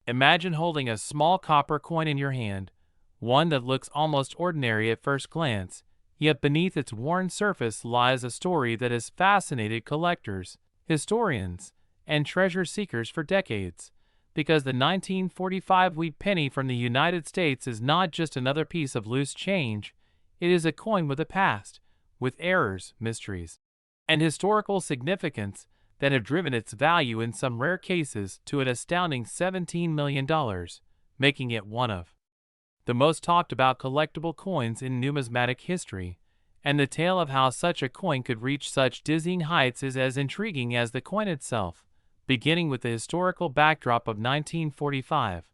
Imagine holding a small copper coin in your hand, one that looks almost ordinary at first glance, yet beneath its worn surface lies a story that has fascinated collectors, historians, and treasure seekers for decades. Because the 1945 wheat penny from the United States is not just another piece of loose change, it is a coin with a past, with errors, mysteries, and historical significance that have driven its value in some rare cases to an astounding $17 million, making it one of the most talked about collectible coins in numismatic history. And the tale of how such a coin could reach such dizzying heights is as intriguing as the coin itself, beginning with the historical backdrop of 1945,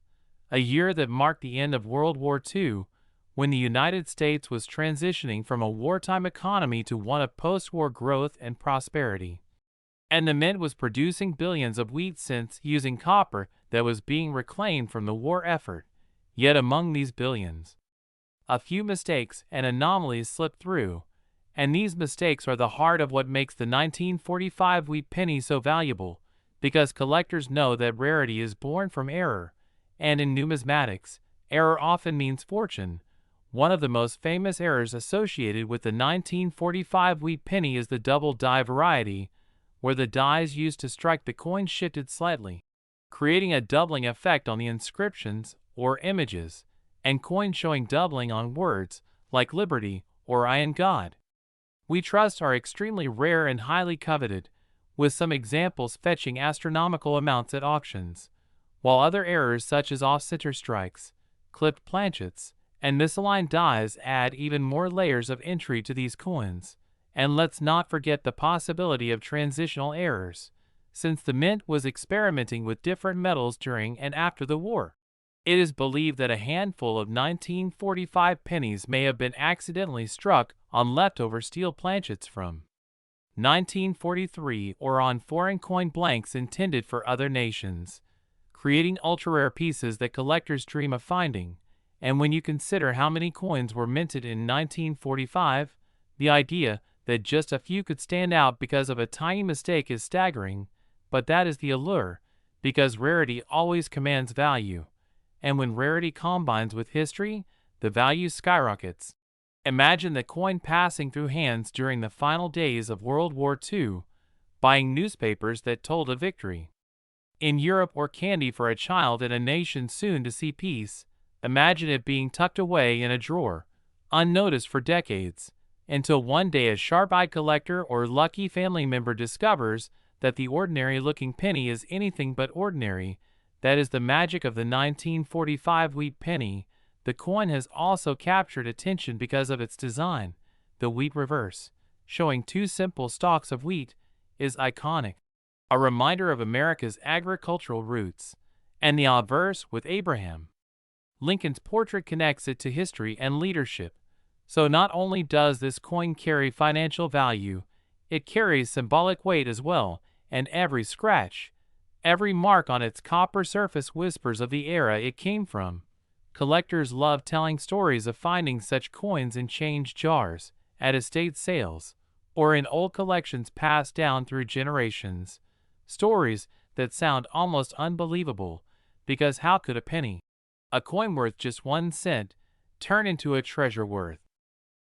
a year that marked the end of World War II, when the United States was transitioning from a wartime economy to one of post-war growth and prosperity. And the mint was producing billions of wheat cents using copper that was being reclaimed from the war effort. Yet among these billions, a few mistakes and anomalies slipped through, and these mistakes are the heart of what makes the 1945 wheat penny so valuable, because collectors know that rarity is born from error, and in numismatics, error often means fortune. One of the most famous errors associated with the 1945 wheat penny is the double die variety, where the dies used to strike the coin shifted slightly, creating a doubling effect on the inscriptions or images, and coins showing doubling on words like liberty or I am God. We trust are extremely rare and highly coveted, with some examples fetching astronomical amounts at auctions, while other errors such as off-center strikes, clipped planchets, and misaligned dies add even more layers of intrigue to these coins. And let's not forget the possibility of transitional errors, since the mint was experimenting with different metals during and after the war. It is believed that a handful of 1945 pennies may have been accidentally struck on leftover steel planchets from 1943 or on foreign coin blanks intended for other nations, creating ultra-rare pieces that collectors dream of finding. And when you consider how many coins were minted in 1945, the idea that just a few could stand out because of a tiny mistake is staggering, but that is the allure, because rarity always commands value. And when rarity combines with history, the value skyrockets. Imagine the coin passing through hands during the final days of World War II, buying newspapers that told of victory in Europe or candy for a child in a nation soon to see peace. Imagine it being tucked away in a drawer, unnoticed for decades, until one day a sharp-eyed collector or lucky family member discovers that the ordinary-looking penny is anything but ordinary. That is the magic of the 1945 wheat penny. The coin has also captured attention because of its design. The wheat reverse, showing two simple stalks of wheat, is iconic, a reminder of America's agricultural roots. And the obverse, with Abraham Lincoln's portrait, connects it to history and leadership. So not only does this coin carry financial value, it carries symbolic weight as well, and every scratch, every mark on its copper surface whispers of the era it came from. Collectors love telling stories of finding such coins in change jars, at estate sales, or in old collections passed down through generations. Stories that sound almost unbelievable, because how could a penny, a coin worth just 1 cent, turn into a treasure worth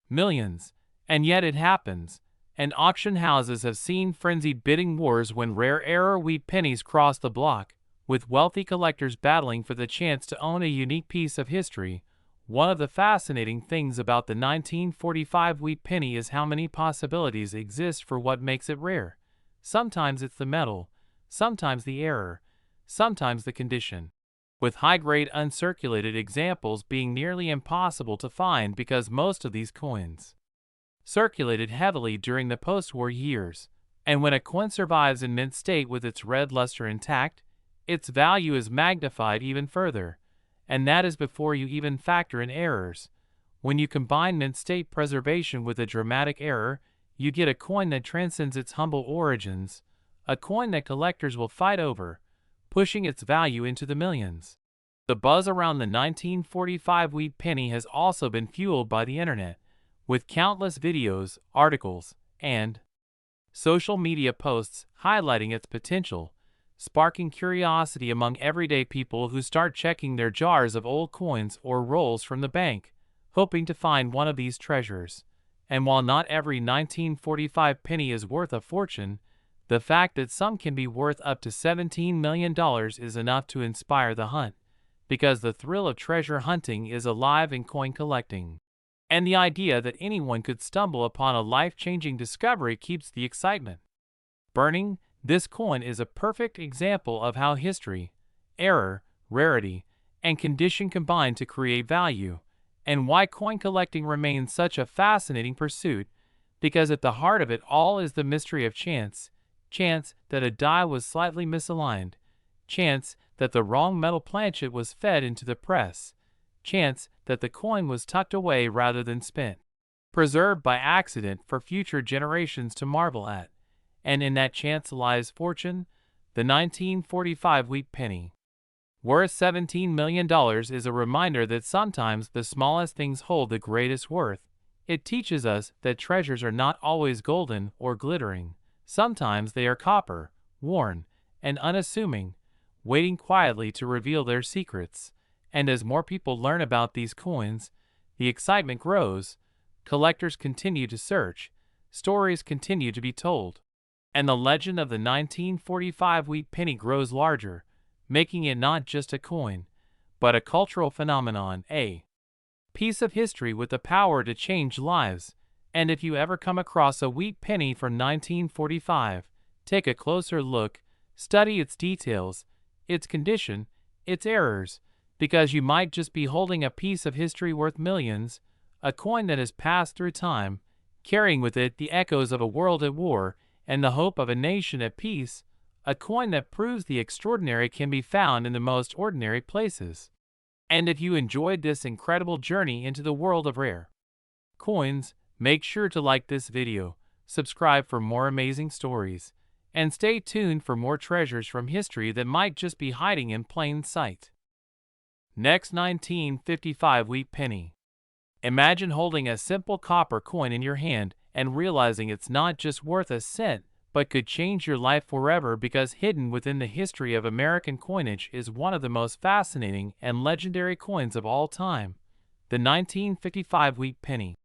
millions? And yet it happens. And auction houses have seen frenzied bidding wars when rare error wheat pennies cross the block, with wealthy collectors battling for the chance to own a unique piece of history. One of the fascinating things about the 1945 wheat penny is how many possibilities exist for what makes it rare. Sometimes it's the metal, sometimes the error, sometimes the condition, with high-grade uncirculated examples being nearly impossible to find because most of these coins circulated heavily during the post-war years. And when a coin survives in mint state with its red luster intact, its value is magnified even further. And that is before you even factor in errors. When you combine mint state preservation with a dramatic error, you get a coin that transcends its humble origins, a coin that collectors will fight over, pushing its value into the millions. The buzz around the 1945 wheat penny has also been fueled by the internet, with countless videos, articles, and social media posts highlighting its potential. sparking curiosity among everyday people who start checking their jars of old coins or rolls from the bank, hoping to find one of these treasures. And while not every 1945 penny is worth a fortune, the fact that some can be worth up to $17 million is enough to inspire the hunt, because the thrill of treasure hunting is alive in coin collecting. And the idea that anyone could stumble upon a life-changing discovery keeps the excitement burning. This coin is a perfect example of how history, error, rarity, and condition combine to create value, and why coin collecting remains such a fascinating pursuit, because at the heart of it all is the mystery of chance. Chance that a die was slightly misaligned, chance that the wrong metal planchet was fed into the press, chance that the coin was tucked away rather than spent, preserved by accident for future generations to marvel at. And in that chance lies fortune. The 1945 wheat penny, worth $17 million, is a reminder that sometimes the smallest things hold the greatest worth. It teaches us that treasures are not always golden or glittering. Sometimes they are copper, worn, and unassuming, waiting quietly to reveal their secrets. And as more people learn about these coins, the excitement grows, collectors continue to search, stories continue to be told, and the legend of the 1945 wheat penny grows larger, making it not just a coin, but a cultural phenomenon, a piece of history with the power to change lives. And if you ever come across a wheat penny from 1945, take a closer look, study its details, its condition, its errors, because you might just be holding a piece of history worth millions, a coin that has passed through time, carrying with it the echoes of a world at war and the hope of a nation at peace, a coin that proves the extraordinary can be found in the most ordinary places. And if you enjoyed this incredible journey into the world of rare coins, make sure to like this video, subscribe for more amazing stories, and stay tuned for more treasures from history that might just be hiding in plain sight. Next, 1955 wheat penny. Imagine holding a simple copper coin in your hand and realizing it's not just worth a cent, but could change your life forever, because hidden within the history of American coinage is one of the most fascinating and legendary coins of all time, the 1955 wheat penny.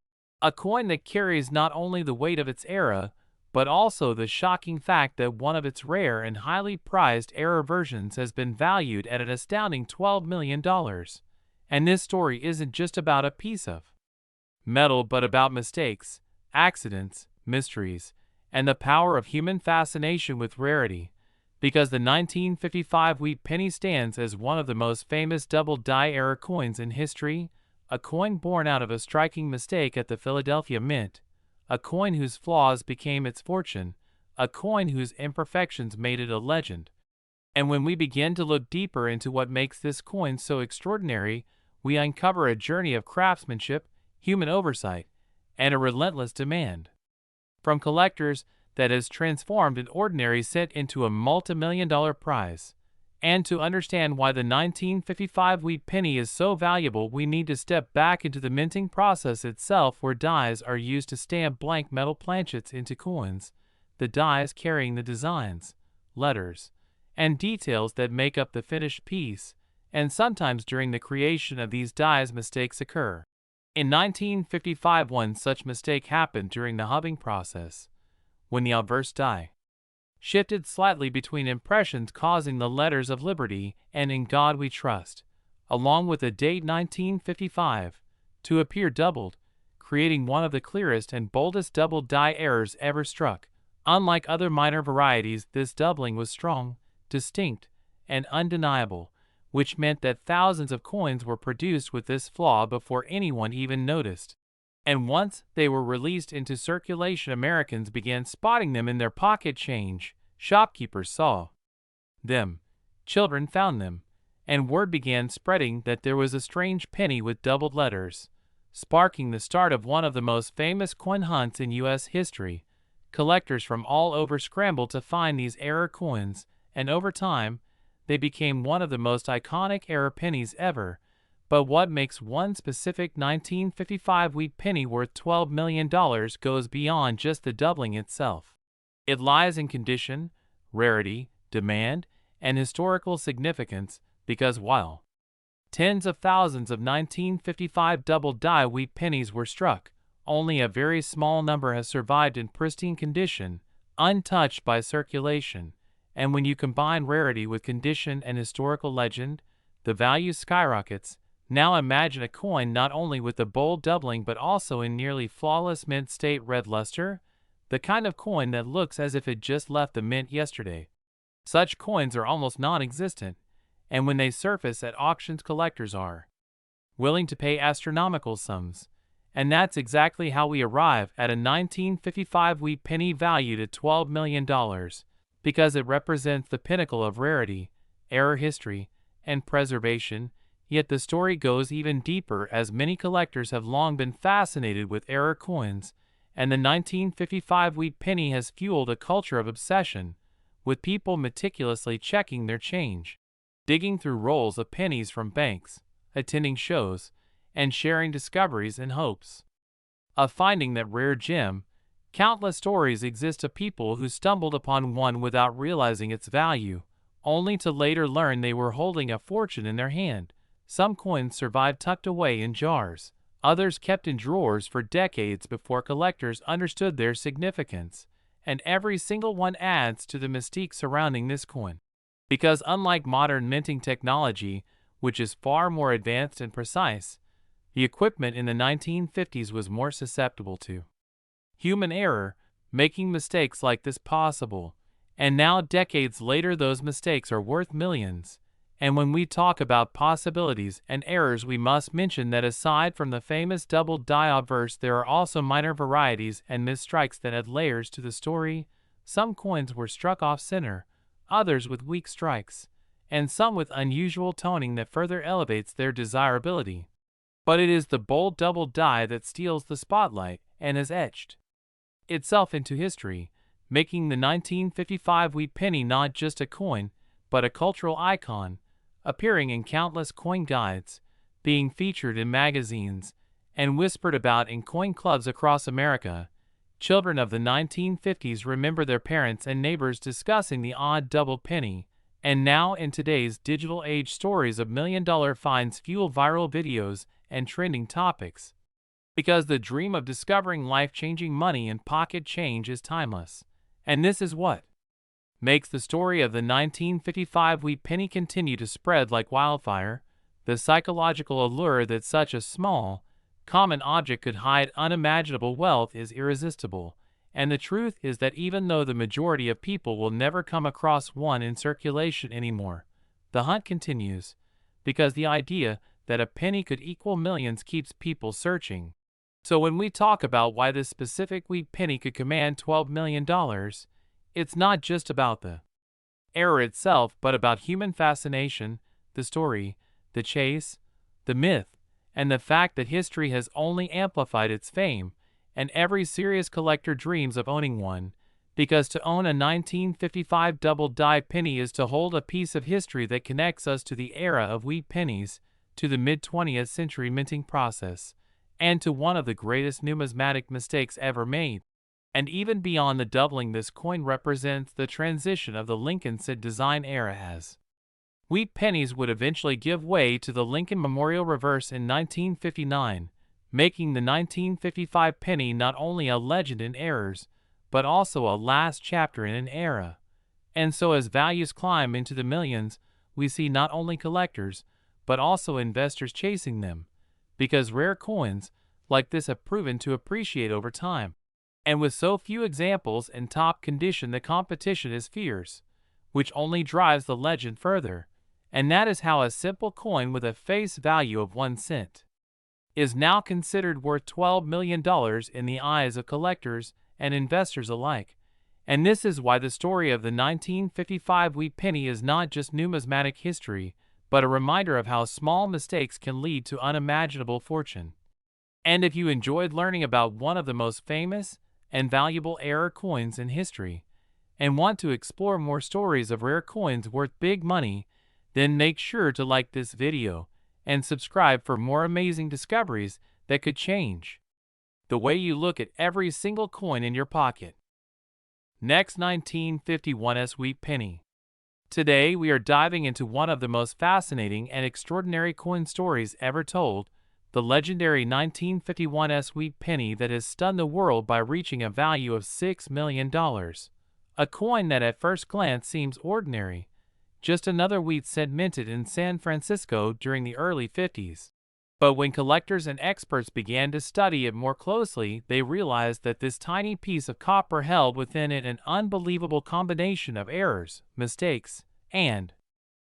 A coin that carries not only the weight of its era, but also the shocking fact that one of its rare and highly prized error versions has been valued at an astounding $12 million. And this story isn't just about a piece of metal, but about mistakes, accidents, mysteries, and the power of human fascination with rarity, because the 1955 wheat penny stands as one of the most famous double die error coins in history, a coin born out of a striking mistake at the Philadelphia Mint, a coin whose flaws became its fortune, a coin whose imperfections made it a legend. And when we begin to look deeper into what makes this coin so extraordinary, we uncover a journey of craftsmanship, human oversight, and a relentless demand from collectors that has transformed an ordinary cent into a multi-million-dollar prize. And to understand why the 1955 wheat penny is so valuable, we need to step back into the minting process itself, where dies are used to stamp blank metal planchets into coins, the dies carrying the designs, letters, and details that make up the finished piece. And sometimes during the creation of these dies, mistakes occur. In 1955, one such mistake happened during the hubbing process, when the obverse die shifted slightly between impressions, causing the letters of Liberty and In God We Trust, along with the date 1955, to appear doubled, creating one of the clearest and boldest double die errors ever struck. Unlike other minor varieties, this doubling was strong, distinct, and undeniable, which meant that thousands of coins were produced with this flaw before anyone even noticed. And once they were released into circulation, Americans began spotting them in their pocket change. Shopkeepers saw them, children found them, and word began spreading that there was a strange penny with doubled letters, sparking the start of one of the most famous coin hunts in U.S. history. Collectors from all over scrambled to find these error coins, and over time, they became one of the most iconic error pennies ever. But what makes one specific 1955 wheat penny worth $12 million goes beyond just the doubling itself. It lies in condition, rarity, demand, and historical significance because while tens of thousands of 1955 double-die wheat pennies were struck, only a very small number has survived in pristine condition, untouched by circulation, and when you combine rarity with condition and historical legend, the value skyrockets. Now imagine a coin not only with the bold doubling but also in nearly flawless mint state red luster, the kind of coin that looks as if it just left the mint yesterday. Such coins are almost non-existent, and when they surface at auctions, collectors are willing to pay astronomical sums. And that's exactly how we arrive at a 1955 wheat penny valued at $12 million, because it represents the pinnacle of rarity, era history, and preservation. Yet the story goes even deeper, as many collectors have long been fascinated with era coins, and the 1955 wheat penny has fueled a culture of obsession, with people meticulously checking their change, digging through rolls of pennies from banks, attending shows, and sharing discoveries in hopes of finding that rare gem. Countless stories exist of people who stumbled upon one without realizing its value, only to later learn they were holding a fortune in their hand. Some coins survived tucked away in jars, others kept in drawers for decades before collectors understood their significance, and every single one adds to the mystique surrounding this coin. Because unlike modern minting technology, which is far more advanced and precise, the equipment in the 1950s was more susceptible to human error, making mistakes like this possible. And now, decades later, those mistakes are worth millions. And when we talk about possibilities and errors, we must mention that aside from the famous double-die obverse, there are also minor varieties and misstrikes that add layers to the story. Some coins were struck off-center, others with weak strikes, and some with unusual toning that further elevates their desirability. But it is the bold double-die that steals the spotlight and has etched itself into history, making the 1955 wheat penny not just a coin, but a cultural icon, appearing in countless coin guides, being featured in magazines, and whispered about in coin clubs across America. Children of the 1950s remember their parents and neighbors discussing the odd double penny, and now in today's digital age, stories of million-dollar finds fuel viral videos and trending topics. Because the dream of discovering life-changing money in pocket change is timeless. And this is what makes the story of the 1955 wheat penny continue to spread like wildfire. The psychological allure that such a small, common object could hide unimaginable wealth is irresistible, and the truth is that even though the majority of people will never come across one in circulation anymore, the hunt continues, because the idea that a penny could equal millions keeps people searching. So when we talk about why this specific wheat penny could command $12 million, it's not just about the era itself, but about human fascination, the story, the chase, the myth, and the fact that history has only amplified its fame, and every serious collector dreams of owning one, because to own a 1955 double-die penny is to hold a piece of history that connects us to the era of wheat pennies, to the mid-20th century minting process, and to one of the greatest numismatic mistakes ever made. And even beyond the doubling, this coin represents the transition of the Lincoln Cent design era, as wheat pennies would eventually give way to the Lincoln Memorial Reverse in 1959, making the 1955 penny not only a legend in errors, but also a last chapter in an era. And so as values climb into the millions, we see not only collectors, but also investors chasing them, because rare coins like this have proven to appreciate over time. And with so few examples in top condition, the competition is fierce, which only drives the legend further. And that is how a simple coin with a face value of 1 cent is now considered worth $12 million in the eyes of collectors and investors alike. And this is why the story of the 1955 wheat penny is not just numismatic history, but a reminder of how small mistakes can lead to unimaginable fortune. And if you enjoyed learning about one of the most famous and valuable era coins in history, and want to explore more stories of rare coins worth big money, then make sure to like this video and subscribe for more amazing discoveries that could change the way you look at every single coin in your pocket. Next, 1951 wheat penny. Today, we are diving into one of the most fascinating and extraordinary coin stories ever told, the legendary 1951 wheat penny that has stunned the world by reaching a value of $6 million. A coin that at first glance seems ordinary, just another wheat cent minted in San Francisco during the early 50s. But when collectors and experts began to study it more closely, they realized that this tiny piece of copper held within it an unbelievable combination of errors, mistakes, and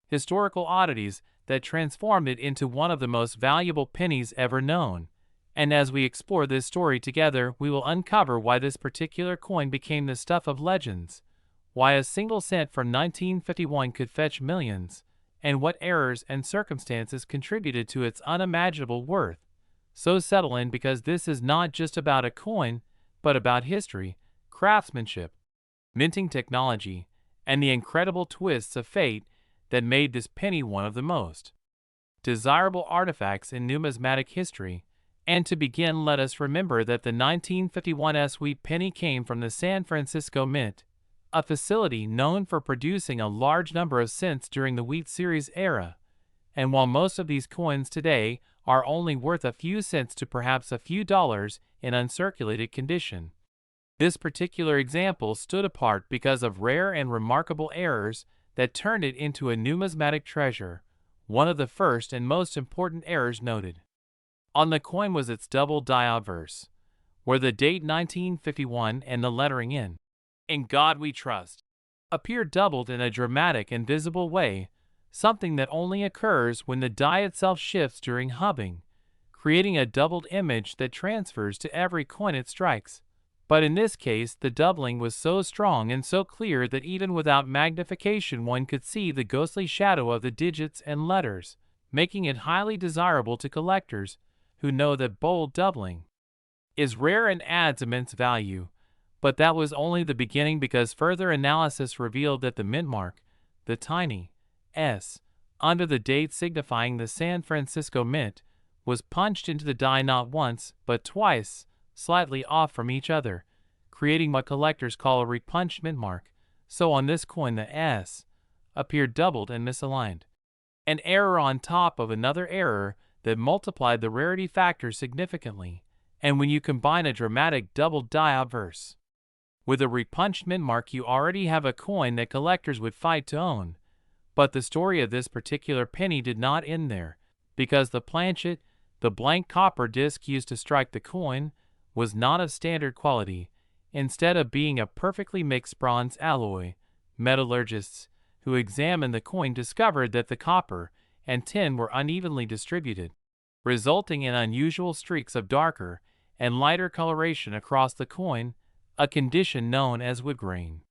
historical oddities that transformed it into one of the most valuable pennies ever known. And as we explore this story together, we will uncover why this particular coin became the stuff of legends, why a single cent from 1951 could fetch millions, and what errors and circumstances contributed to its unimaginable worth. So settle in, because this is not just about a coin, but about history, craftsmanship, minting technology, and the incredible twists of fate that made this penny one of the most desirable artifacts in numismatic history. And to begin, let us remember that the 1951 wheat penny came from the San Francisco Mint, a facility known for producing a large number of cents during the wheat series era. And while most of these coins today are only worth a few cents to perhaps a few dollars in uncirculated condition, this particular example stood apart because of rare and remarkable errors that turned it into a numismatic treasure. One of the first and most important errors noted on the coin was its double die obverse, where the date 1951 and the lettering "In God We Trust" appear doubled in a dramatic and visible way, something that only occurs when the die itself shifts during hubbing, creating a doubled image that transfers to every coin it strikes. But in this case, the doubling was so strong and so clear that even without magnification one could see the ghostly shadow of the digits and letters, making it highly desirable to collectors who know that bold doubling is rare and adds immense value. But that was only the beginning, because further analysis revealed that the mint mark, the tiny S, under the date signifying the San Francisco Mint, was punched into the die not once, but twice, slightly off from each other, creating what collectors call a repunched mint mark. So on this coin the S appeared doubled and misaligned, an error on top of another error that multiplied the rarity factor significantly. And when you combine a dramatic doubled die obverse with a repunched mint mark, you already have a coin that collectors would fight to own. But the story of this particular penny did not end there, because the planchet, the blank copper disc used to strike the coin, was not of standard quality. Instead of being a perfectly mixed bronze alloy, metallurgists who examined the coin discovered that the copper and tin were unevenly distributed, resulting in unusual streaks of darker and lighter coloration across the coin, a condition known as wood grain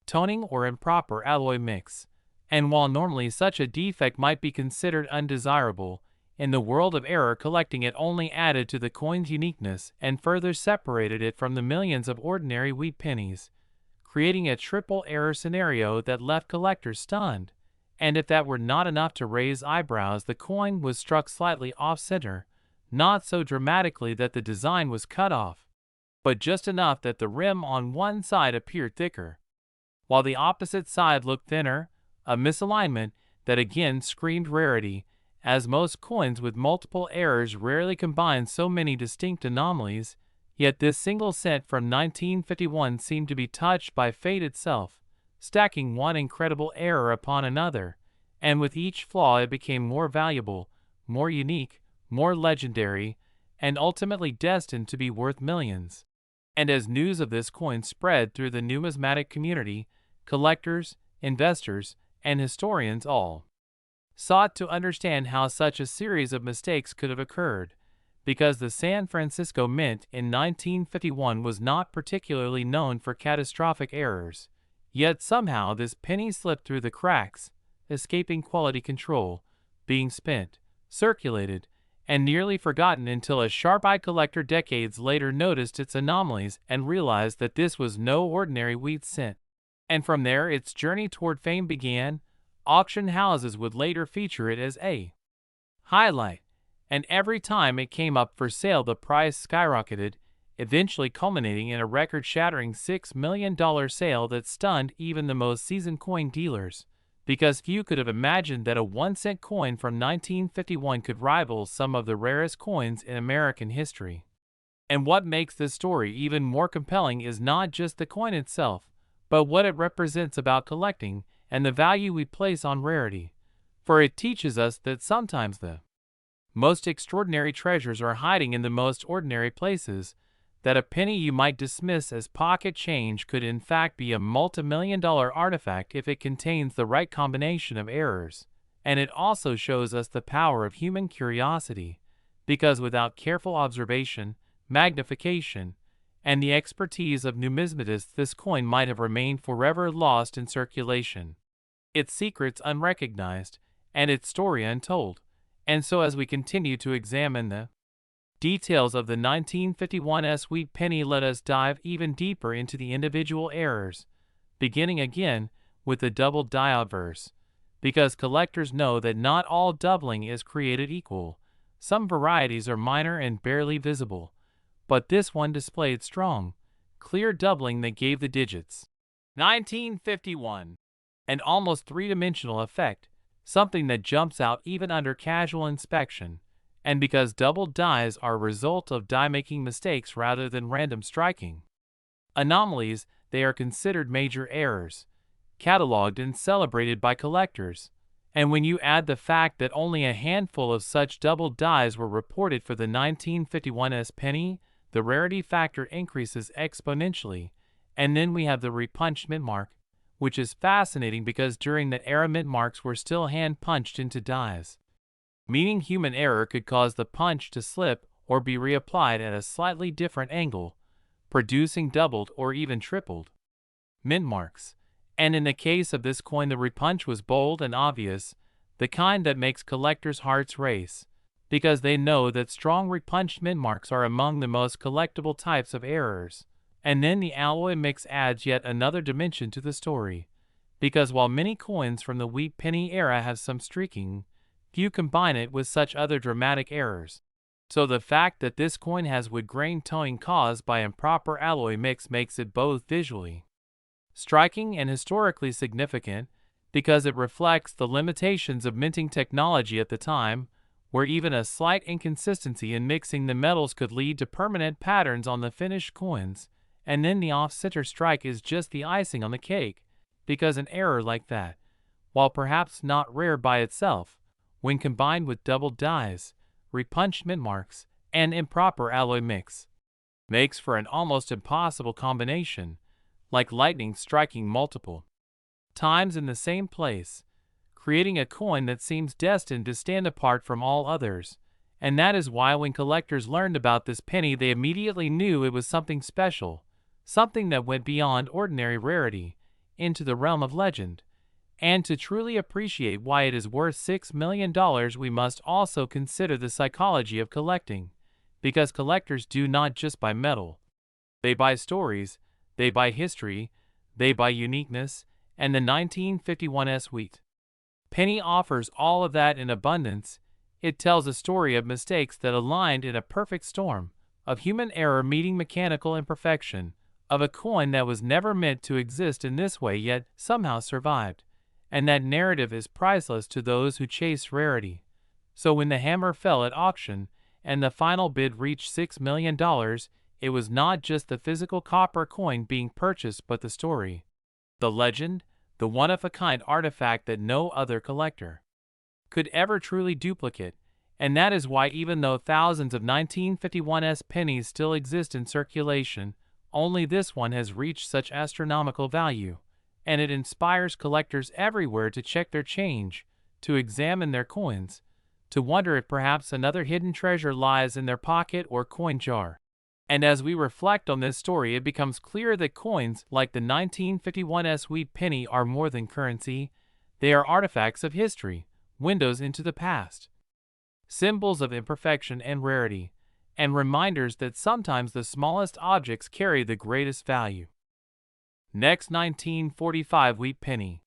toning or improper alloy mix. And while normally such a defect might be considered undesirable, in the world of error collecting it only added to the coin's uniqueness and further separated it from the millions of ordinary wheat pennies, creating a triple error scenario that left collectors stunned. And if that were not enough to raise eyebrows, the coin was struck slightly off-center, not so dramatically that the design was cut off, but just enough that the rim on one side appeared thicker, while the opposite side looked thinner, a misalignment that again screamed rarity, as most coins with multiple errors rarely combine so many distinct anomalies. Yet this single cent from 1951 seemed to be touched by fate itself, stacking one incredible error upon another, and with each flaw it became more valuable, more unique, more legendary, and ultimately destined to be worth millions. And as news of this coin spread through the numismatic community, collectors, investors, and historians all sought to understand how such a series of mistakes could have occurred, because the San Francisco Mint in 1951 was not particularly known for catastrophic errors. Yet somehow this penny slipped through the cracks, escaping quality control, being spent, circulated, and nearly forgotten until a sharp-eyed collector decades later noticed its anomalies and realized that this was no ordinary wheat cent. And from there its journey toward fame began. Auction houses would later feature it as a highlight, and every time it came up for sale the price skyrocketed, eventually culminating in a record-shattering $6 million sale that stunned even the most seasoned coin dealers. because few could have imagined that a 1-cent coin from 1951 could rival some of the rarest coins in American history. And what makes this story even more compelling is not just the coin itself, but what it represents about collecting and the value we place on rarity. For it teaches us that sometimes the most extraordinary treasures are hiding in the most ordinary places, that a penny you might dismiss as pocket change could in fact be a multi-million-dollar artifact if it contains the right combination of errors. And it also shows us the power of human curiosity, because without careful observation, magnification, and the expertise of numismatists, this coin might have remained forever lost in circulation, its secrets unrecognized, and its story untold. And so as we continue to examine the details of the 1951 wheat penny, let us dive even deeper into the individual errors, beginning again with the double die obverse, because collectors know that not all doubling is created equal. Some varieties are minor and barely visible, but this one displayed strong, clear doubling that gave the digits 1951 an almost three-dimensional effect, something that jumps out even under casual inspection. And because doubled dies are a result of die-making mistakes rather than random striking anomalies, they are considered major errors, cataloged and celebrated by collectors. And when you add the fact that only a handful of such doubled dies were reported for the 1951 penny, the rarity factor increases exponentially. And then we have the repunched mint mark, which is fascinating because during that era mint marks were still hand-punched into dies, meaning human error could cause the punch to slip or be reapplied at a slightly different angle, producing doubled or even tripled mint marks. And in the case of this coin, the repunch was bold and obvious, the kind that makes collectors' hearts race, because they know that strong repunched mint marks are among the most collectible types of errors. And then the alloy mix adds yet another dimension to the story, because while many coins from the wheat penny era have some streaking, few combine it with such other dramatic errors. So the fact that this coin has wood grain toning caused by improper alloy mix makes it both visually striking and historically significant, because it reflects the limitations of minting technology at the time, where even a slight inconsistency in mixing the metals could lead to permanent patterns on the finished coins. And then the off-center strike is just the icing on the cake, because an error like that, while perhaps not rare by itself, when combined with doubled dies, repunched mint marks, and improper alloy mix, makes for an almost impossible combination, like lightning striking multiple times in the same place, creating a coin that seems destined to stand apart from all others. And that is why when collectors learned about this penny, they immediately knew it was something special, something that went beyond ordinary rarity into the realm of legend. And to truly appreciate why it is worth $6 million, we must also consider the psychology of collecting, because collectors do not just buy metal. They buy stories, they buy history, they buy uniqueness, and the 1951 wheat penny offers all of that in abundance. It tells a story of mistakes that aligned in a perfect storm, of human error meeting mechanical imperfection, of a coin that was never meant to exist in this way yet somehow survived. And that narrative is priceless to those who chase rarity. So when the hammer fell at auction and the final bid reached $6 million, it was not just the physical copper coin being purchased but the story, the legend, the one-of-a-kind artifact that no other collector could ever truly duplicate. And that is why even though thousands of 1951 pennies still exist in circulation, only this one has reached such astronomical value. And it inspires collectors everywhere to check their change, to examine their coins, to wonder if perhaps another hidden treasure lies in their pocket or coin jar. And as we reflect on this story, it becomes clear that coins like the 1951 wheat penny are more than currency. They are artifacts of history, windows into the past, symbols of imperfection and rarity, and reminders that sometimes the smallest objects carry the greatest value. Next, 1945 wheat penny.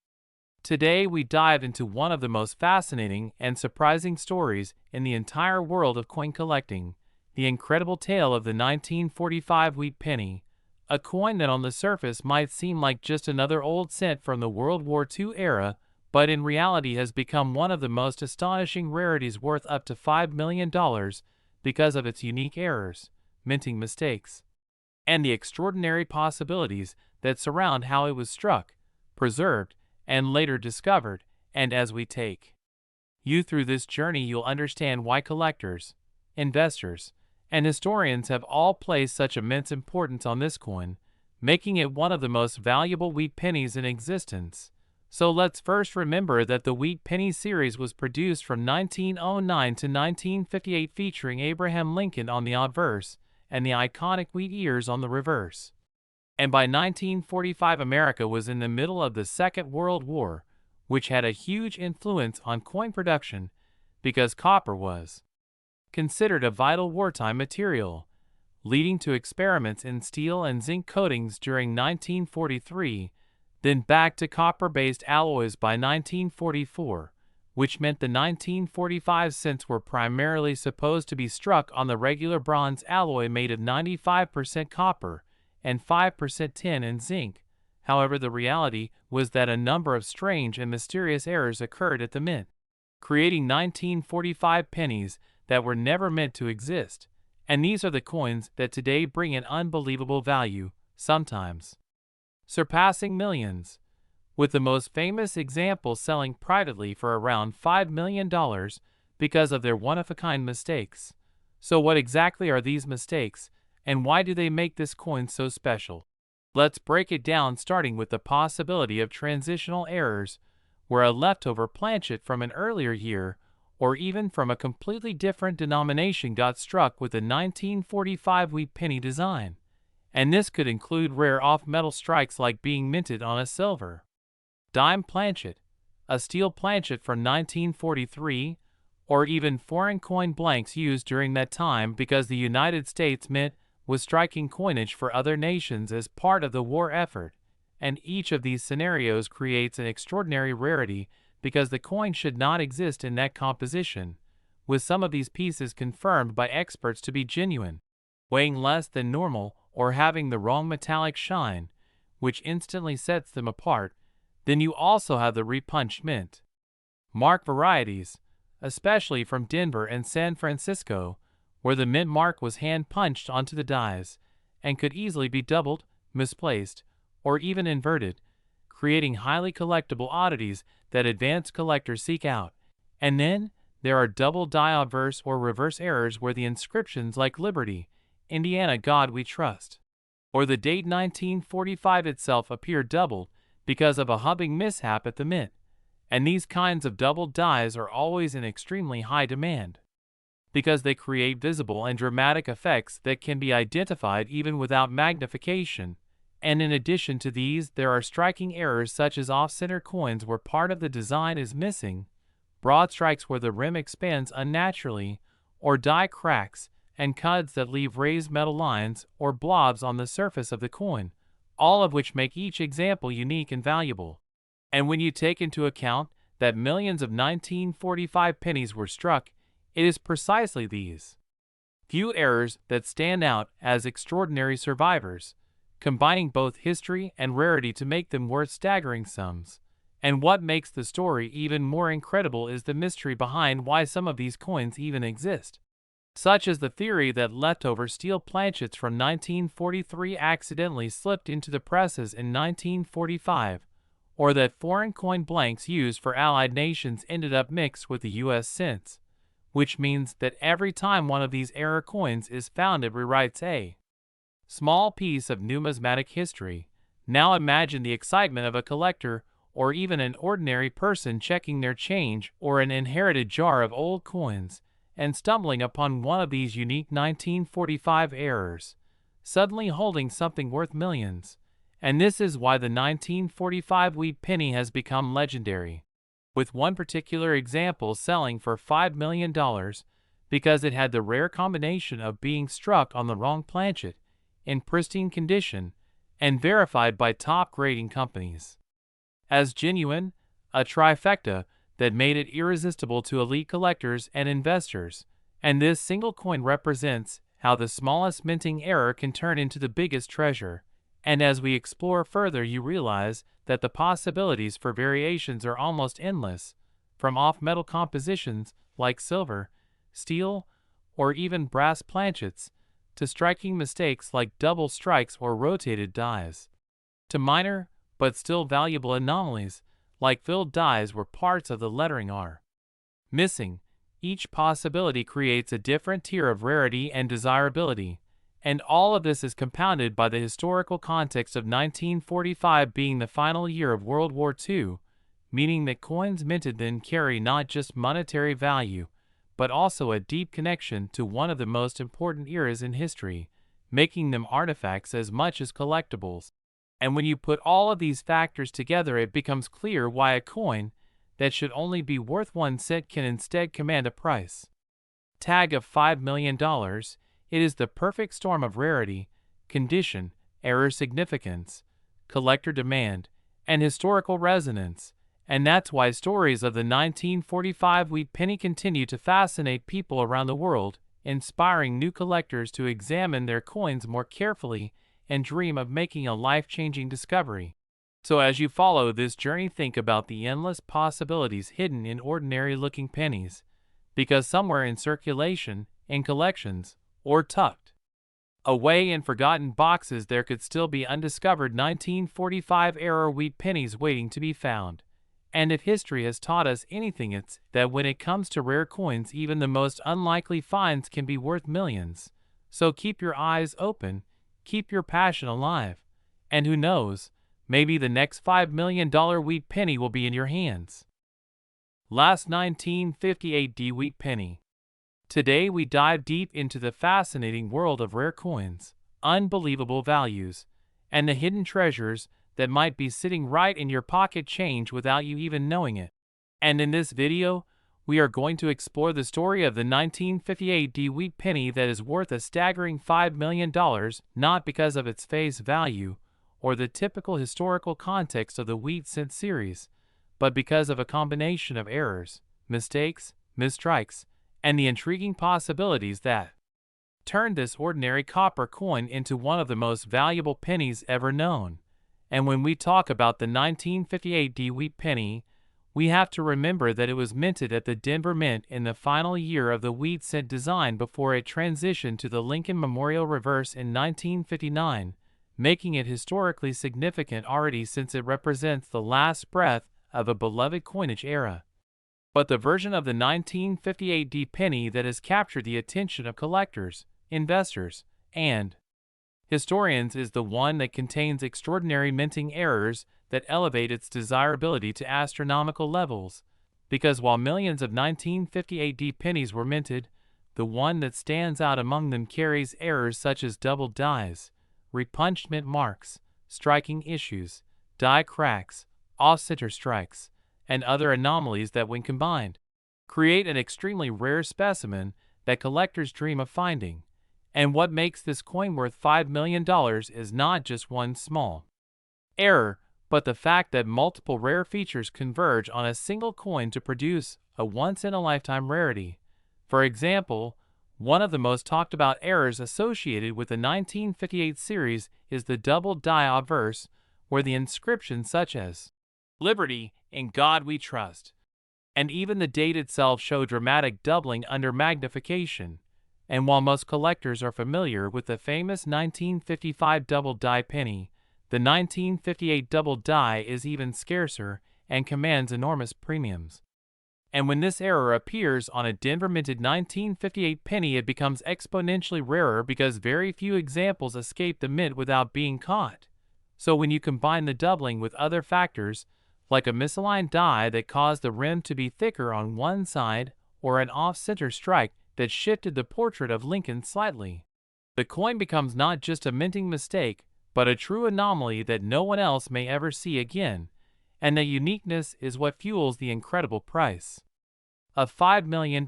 Today we dive into one of the most fascinating and surprising stories in the entire world of coin collecting, the incredible tale of the 1945 wheat penny, a coin that on the surface might seem like just another old cent from the World War II era, but in reality has become one of the most astonishing rarities, worth up to $5 million because of its unique errors, minting mistakes, and the extraordinary possibilities that surround how it was struck, preserved, and later discovered. And as we take you through this journey, you'll understand why collectors, investors, and historians have all placed such immense importance on this coin, making it one of the most valuable wheat pennies in existence. So let's first remember that the Wheat Penny series was produced from 1909 to 1958, featuring Abraham Lincoln on the obverse and the iconic wheat ears on the reverse. And by 1945, America was in the middle of the Second World War, which had a huge influence on coin production because copper was considered a vital wartime material, leading to experiments in steel and zinc coatings during 1943, then back to copper-based alloys by 1944, which meant the 1945 cents were primarily supposed to be struck on the regular bronze alloy made of 95% copper and 5% tin and zinc. However, the reality was that a number of strange and mysterious errors occurred at the mint, creating 1945 pennies that were never meant to exist. And these are the coins that today bring an unbelievable value, sometimes surpassing millions, with the most famous example selling privately for around $5 million because of their one-of-a-kind mistakes. So what exactly are these mistakes, and why do they make this coin so special? Let's break it down, starting with the possibility of transitional errors, where a leftover planchet from an earlier year or even from a completely different denomination got struck with the 1945 wheat penny design. And this could include rare off-metal strikes like being minted on a silver dime planchet, a steel planchet from 1943, or even foreign coin blanks used during that time because the United States Mint was striking coinage for other nations as part of the war effort. And each of these scenarios creates an extraordinary rarity because the coin should not exist in that composition, with some of these pieces confirmed by experts to be genuine, weighing less than normal or having the wrong metallic shine, which instantly sets them apart. Then you also have the repunched mint mark varieties, especially from Denver and San Francisco, where the mint mark was hand-punched onto the dies and could easily be doubled, misplaced, or even inverted, creating highly collectible oddities that advanced collectors seek out. And then there are double die obverse or reverse errors where the inscriptions like Liberty, Indiana, God We Trust, or the date 1945 itself appear doubled because of a hubbing mishap at the mint. And these kinds of doubled dies are always in extremely high demand because they create visible and dramatic effects that can be identified even without magnification. And in addition to these, there are striking errors such as off-center coins where part of the design is missing, broad strikes where the rim expands unnaturally, or die cracks and cuts that leave raised metal lines or blobs on the surface of the coin, all of which make each example unique and valuable. And when you take into account that millions of 1945 pennies were struck, it is precisely these few errors that stand out as extraordinary survivors, combining both history and rarity to make them worth staggering sums. And what makes the story even more incredible is the mystery behind why some of these coins even exist, such as the theory that leftover steel planchets from 1943 accidentally slipped into the presses in 1945, or that foreign coin blanks used for Allied nations ended up mixed with the U.S. cents, which means that every time one of these error coins is found, it rewrites a small piece of numismatic history. Now imagine the excitement of a collector or even an ordinary person checking their change or an inherited jar of old coins and stumbling upon one of these unique 1945 errors, suddenly holding something worth millions. And this is why the 1945 wheat penny has become legendary, with one particular example selling for $5 million because it had the rare combination of being struck on the wrong planchet, in pristine condition, and verified by top grading companies as genuine, a trifecta that made it irresistible to elite collectors and investors. And this single coin represents how the smallest minting error can turn into the biggest treasure. And as we explore further, you realize that the possibilities for variations are almost endless, from off-metal compositions like silver, steel, or even brass planchets, to striking mistakes like double strikes or rotated dies, to minor but still valuable anomalies like filled dies where parts of the lettering are missing. Each possibility creates a different tier of rarity and desirability, and all of this is compounded by the historical context of 1945 being the final year of World War II, meaning that coins minted then carry not just monetary value, but also a deep connection to one of the most important eras in history, making them artifacts as much as collectibles. And when you put all of these factors together, it becomes clear why a coin that should only be worth 1 cent can instead command a price tag of $5 million. It is the perfect storm of rarity, condition, error significance, collector demand, and historical resonance. And that's why stories of the 1945 wheat penny continue to fascinate people around the world, inspiring new collectors to examine their coins more carefully and dream of making a life-changing discovery. So as you follow this journey, think about the endless possibilities hidden in ordinary-looking pennies, because somewhere in circulation, in collections, or tucked away in forgotten boxes, there could still be undiscovered 1945-era wheat pennies waiting to be found. And if history has taught us anything, it's that when it comes to rare coins, even the most unlikely finds can be worth millions. So keep your eyes open, keep your passion alive, and who knows, maybe the next $5 million wheat penny will be in your hands. Last 1958 D wheat penny. Today we dive deep into the fascinating world of rare coins, unbelievable values, and the hidden treasures that might be sitting right in your pocket change without you even knowing it. And in this video, we are going to explore the story of the 1958 D wheat penny that is worth a staggering $5 million, not because of its face value or the typical historical context of the wheat cent series, but because of a combination of errors, mistakes, misstrikes, and the intriguing possibilities that turned this ordinary copper coin into one of the most valuable pennies ever known. And when we talk about the 1958 D wheat penny, we have to remember that it was minted at the Denver Mint in the final year of the wheat cent design before it transitioned to the Lincoln Memorial Reverse in 1959, making it historically significant already since it represents the last breath of a beloved coinage era. But the version of the 1958 D penny that has captured the attention of collectors, investors, and historians is the one that contains extraordinary minting errors that elevate its desirability to astronomical levels. Because while millions of 1958 D pennies were minted, the one that stands out among them carries errors such as double dies, repunched mint marks, striking issues, die cracks, off-center strikes, and other anomalies that, when combined, create an extremely rare specimen that collectors dream of finding. And what makes this coin worth $5 million is not just one small error, but the fact that multiple rare features converge on a single coin to produce a once-in-a-lifetime rarity. For example, one of the most talked about errors associated with the 1958 series is the double die obverse, where the inscriptions such as "Liberty, in God We Trust," and even the date itself show dramatic doubling under magnification. And while most collectors are familiar with the famous 1955 double die penny, the 1958 double die is even scarcer and commands enormous premiums. And when this error appears on a Denver minted 1958 penny, it becomes exponentially rarer because very few examples escape the mint without being caught. So when you combine the doubling with other factors, like a misaligned die that caused the rim to be thicker on one side or an off-center strike that shifted the portrait of Lincoln slightly, the coin becomes not just a minting mistake, but a true anomaly that no one else may ever see again. And the uniqueness is what fuels the incredible price of $5 million,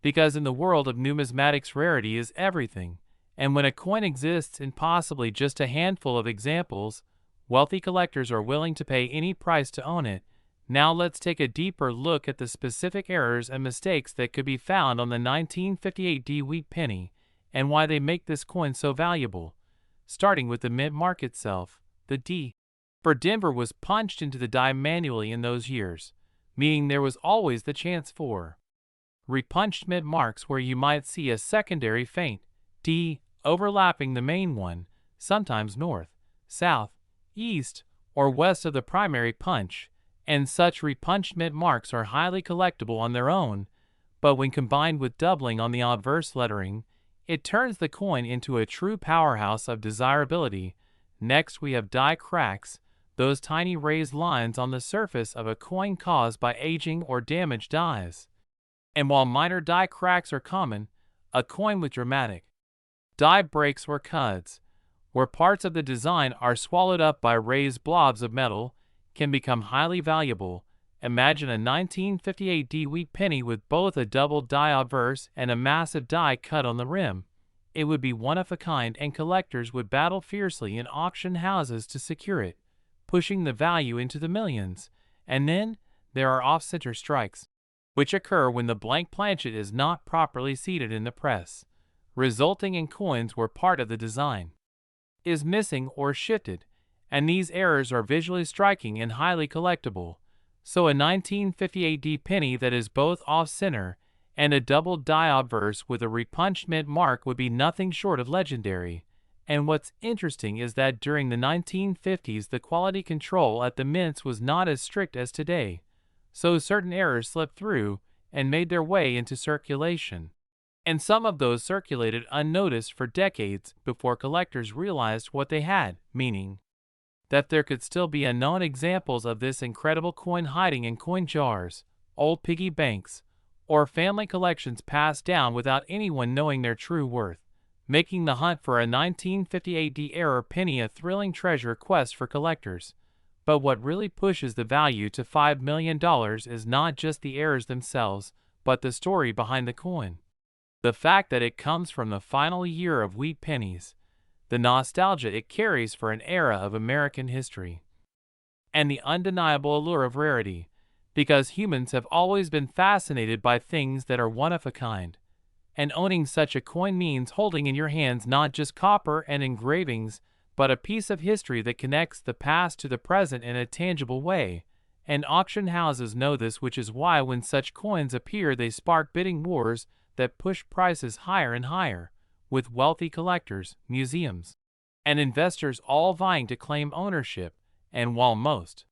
because in the world of numismatics, rarity is everything, and when a coin exists in possibly just a handful of examples, wealthy collectors are willing to pay any price to own it. Now let's take a deeper look at the specific errors and mistakes that could be found on the 1958 D wheat penny, and why they make this coin so valuable. starting with the mint mark itself. The D for Denver was punched into the die manually in those years, meaning there was always the chance for repunched mint marks where you might see a secondary faint D overlapping the main one, sometimes north, south, east, or west of the primary punch, and such repunched mint marks are highly collectible on their own, but when combined with doubling on the obverse lettering, it turns the coin into a true powerhouse of desirability. Next we have die cracks, those tiny raised lines on the surface of a coin caused by aging or damaged dies. And while minor die cracks are common, a coin with dramatic die breaks or cuts, where parts of the design are swallowed up by raised blobs of metal, can become highly valuable. Imagine a 1958 D wheat penny with both a double die obverse and a massive die cut on the rim. It would be one of a kind, and collectors would battle fiercely in auction houses to secure it, pushing the value into the millions. And then there are off-center strikes, which occur when the blank planchet is not properly seated in the press, resulting in coins where part of the design is missing or shifted, and these errors are visually striking and highly collectible. So a 1958 D penny that is both off-center and a double die obverse with a repunched mint mark would be nothing short of legendary. And what's interesting is that during the 1950s the quality control at the mints was not as strict as today, so certain errors slipped through and made their way into circulation. And some of those circulated unnoticed for decades before collectors realized what they had, meaning that there could still be unknown examples of this incredible coin hiding in coin jars, old piggy banks, or family collections passed down without anyone knowing their true worth, making the hunt for a 1958 D-era penny a thrilling treasure quest for collectors. But what really pushes the value to $5 million is not just the errors themselves, but the story behind the coin. The fact that it comes from the final year of wheat pennies, the nostalgia it carries for an era of American history, and the undeniable allure of rarity, because humans have always been fascinated by things that are one of a kind, and owning such a coin means holding in your hands not just copper and engravings, but a piece of history that connects the past to the present in a tangible way. And auction houses know this, which is why when such coins appear they spark bidding wars that push prices higher and higher, with wealthy collectors, museums, and investors all vying to claim ownership. And while most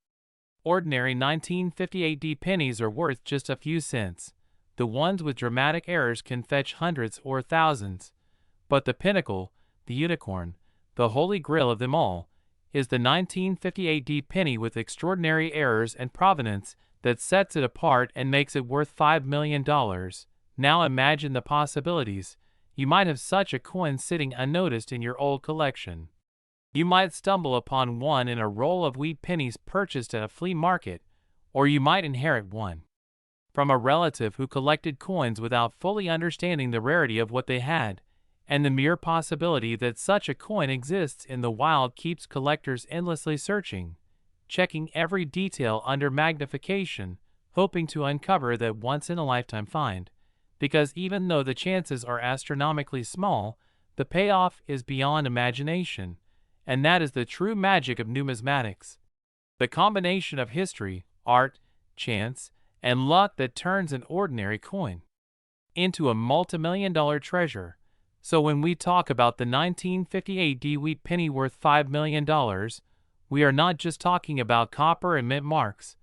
ordinary 1958 D pennies are worth just a few cents, the ones with dramatic errors can fetch hundreds or thousands. But the pinnacle, the unicorn, the holy grail of them all, is the 1958 D penny with extraordinary errors and provenance that sets it apart and makes it worth $5 million. Now imagine the possibilities. You might have such a coin sitting unnoticed in your old collection. You might stumble upon one in a roll of wheat pennies purchased at a flea market, or you might inherit one from a relative who collected coins without fully understanding the rarity of what they had. And the mere possibility that such a coin exists in the wild keeps collectors endlessly searching, checking every detail under magnification, hoping to uncover that once-in-a-lifetime find. Because even though the chances are astronomically small, the payoff is beyond imagination, and that is the true magic of numismatics. The combination of history, art, chance, and luck that turns an ordinary coin into a multimillion-dollar treasure. So when we talk about the 1958 D wheat penny worth $5 million, we are not just talking about copper and mint marks.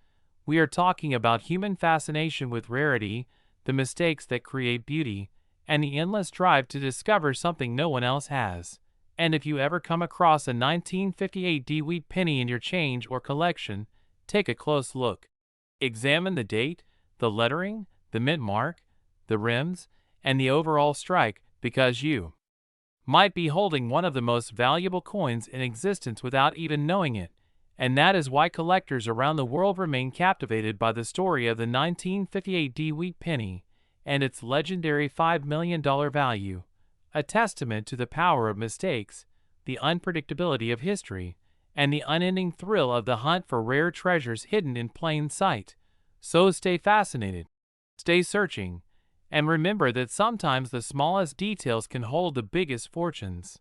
We are talking about human fascination with rarity, the mistakes that create beauty, and the endless drive to discover something no one else has. And if you ever come across a 1958 D wheat penny in your change or collection, take a close look. Examine the date, the lettering, the mint mark, the rims, and the overall strike, because you might be holding one of the most valuable coins in existence without even knowing it. And that is why collectors around the world remain captivated by the story of the 1958 D wheat penny and its legendary $5 million value, a testament to the power of mistakes, the unpredictability of history, and the unending thrill of the hunt for rare treasures hidden in plain sight. So stay fascinated, stay searching, and remember that sometimes the smallest details can hold the biggest fortunes.